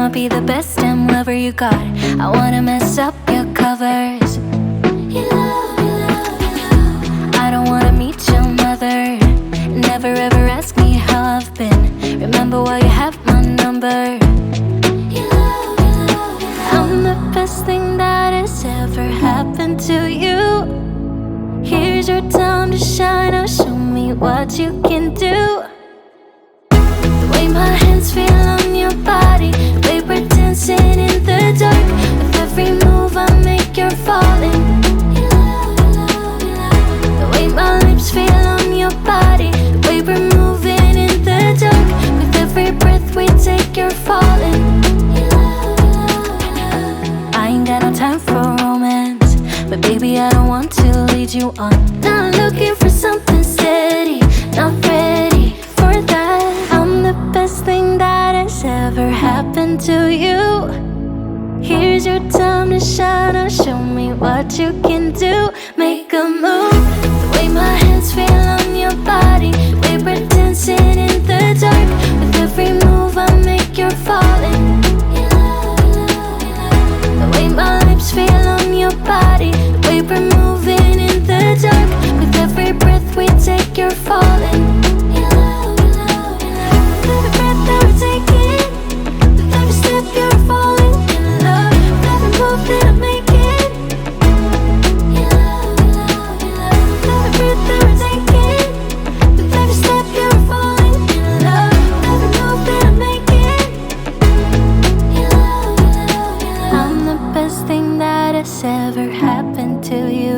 I'ma be the best damn lover you got. I wanna mess up your covers. I don't wanna meet your mother. Never ever ask me how I've been. Remember while you have my number. I'm the best thing that has ever happened to you. Here's your time to shine. Now show me what you can do. The way my hands feel on your body, the way we're dancing in the dark. With every move I make, you're falling. The way my lips feel on your body, the way we're moving in the dark. With every breath we take, you're falling. I ain't got no time for romance, but baby I don't want to lead you on. Not looking for something steady, not ready for that. I'm the best thing that has ever happened to you. Here's your time to shine. Now show me what you can do. Make a move. The way my hands feel on your body, the way we're dancing in the dark. With every move I make, you're falling. The way my lips feel on your body, the way we're moving in the dark. With every breath we take, you're falling. With every breath that we're taking, with every step you're falling in love. With every move that I'm making, with every breath that we're taking, with every step you're falling in love. With every move that I'm making, I'm the best thing that has ever happened to you.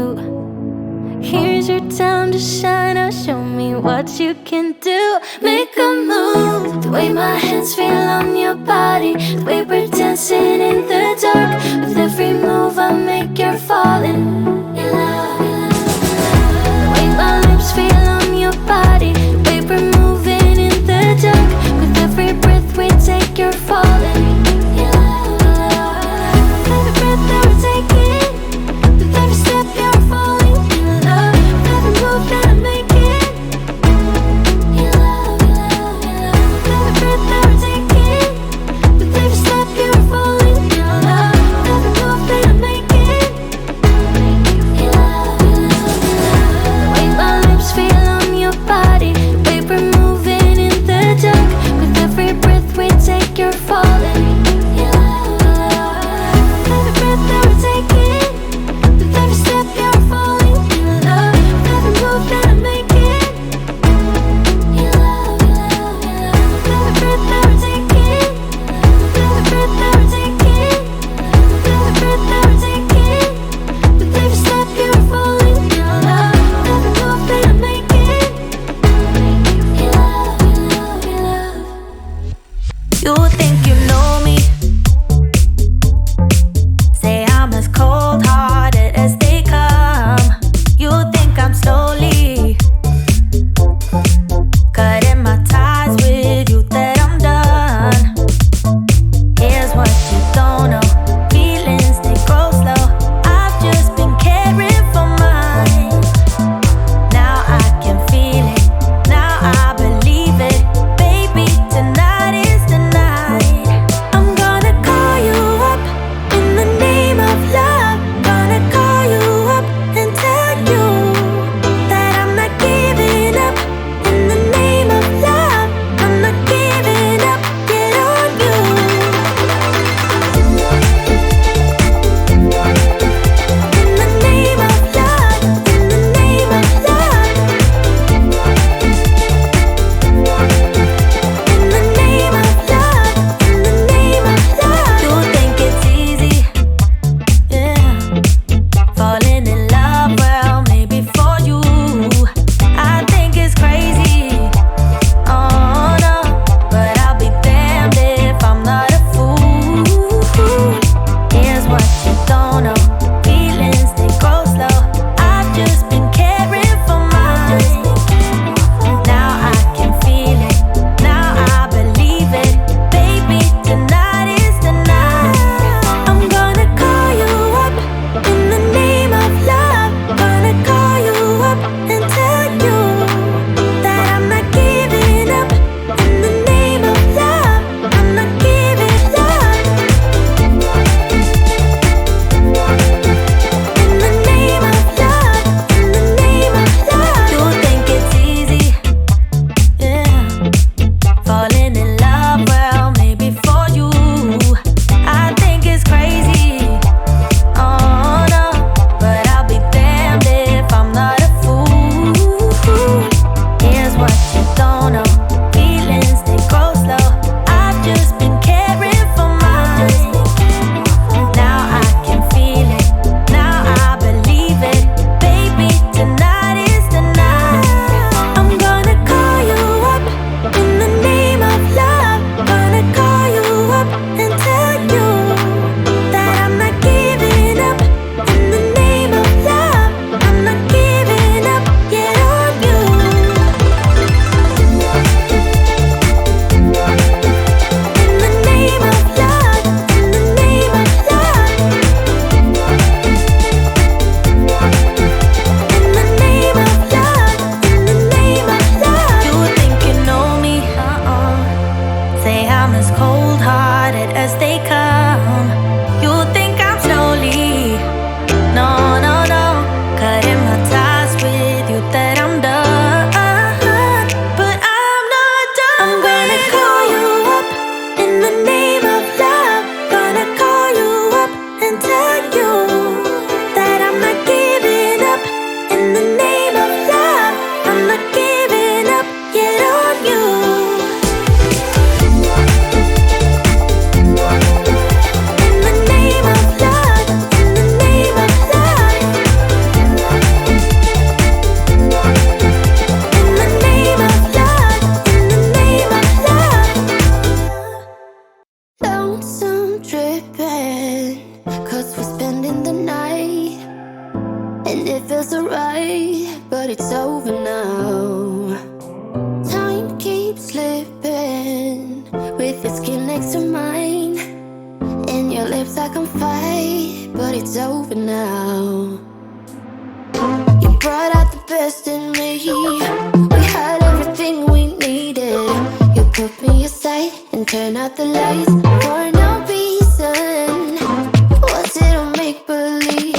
Here's your time to shine. Now show me what you can do. Make a move. The way my hands feel on your body, the way we're dancing in the dark. With every move I make, you're falling. The way my lips feel on your body, the way we're moving in the dark. With every breath we take, you're falling. With every breath that we're taking, with every step you're falling in love. With every move that I'm making, with every breath that we're taking, with every step you're falling in love. With every move that I'm making, with every alright, but it's over now. Time keeps slipping with your skin next to mine, and your lips I can fight, but it's over now. You brought out the best in me. We had everything we needed. You put me aside and turned out the lights for no reason. Was it a make-believe?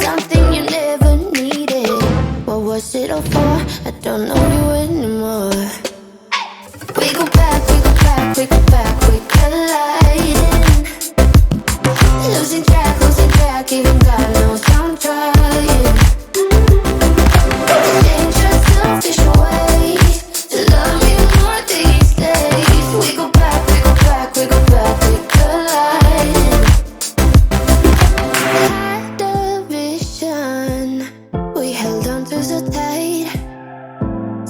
Something you never needed? What was it all for? I don't know you anymore. We go back, we go back, we go back, we colliding. Losing track, even God knows I'm trying. Dangerous, selfish ways to love me more these days. We go back, we go back, we go back, we colliding. Had a vision, we held on to so tight.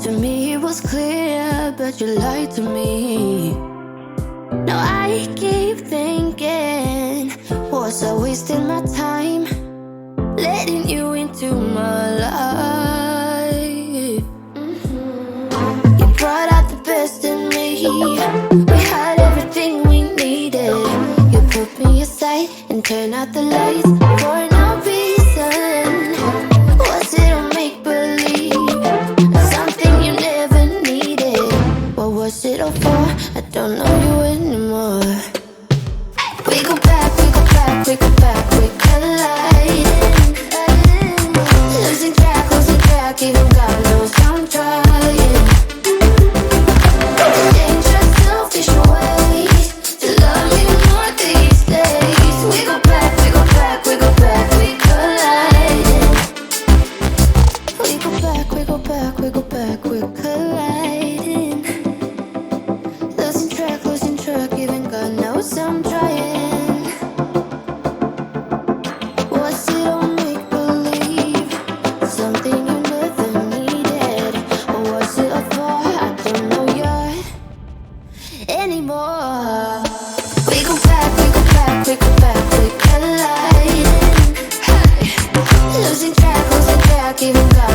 To me it was clear, but you lied to me. Now I keep thinking, was I wasting my time letting you into my life? You brought out the best in me. We had everything we needed. You put me aside and turned out the lights for no reason. Was it a make-believe? Something you never needed? What was it all for? I don't know you anymore. We go back, we go back, we go back, we colliding. Losing track, even God knows I'm trying. Dangerous, selfish ways to love me more these days. We go back, we go back, we go back, we colliding. We go back, we go back, we go back, we colliding. Losing track, even God knows I'm trying. Was it all make-believe? Something you never needed? Or was it all for? I don't know you anymore. We go back, we go back, we go back, we colliding. Hey. Losing track, even God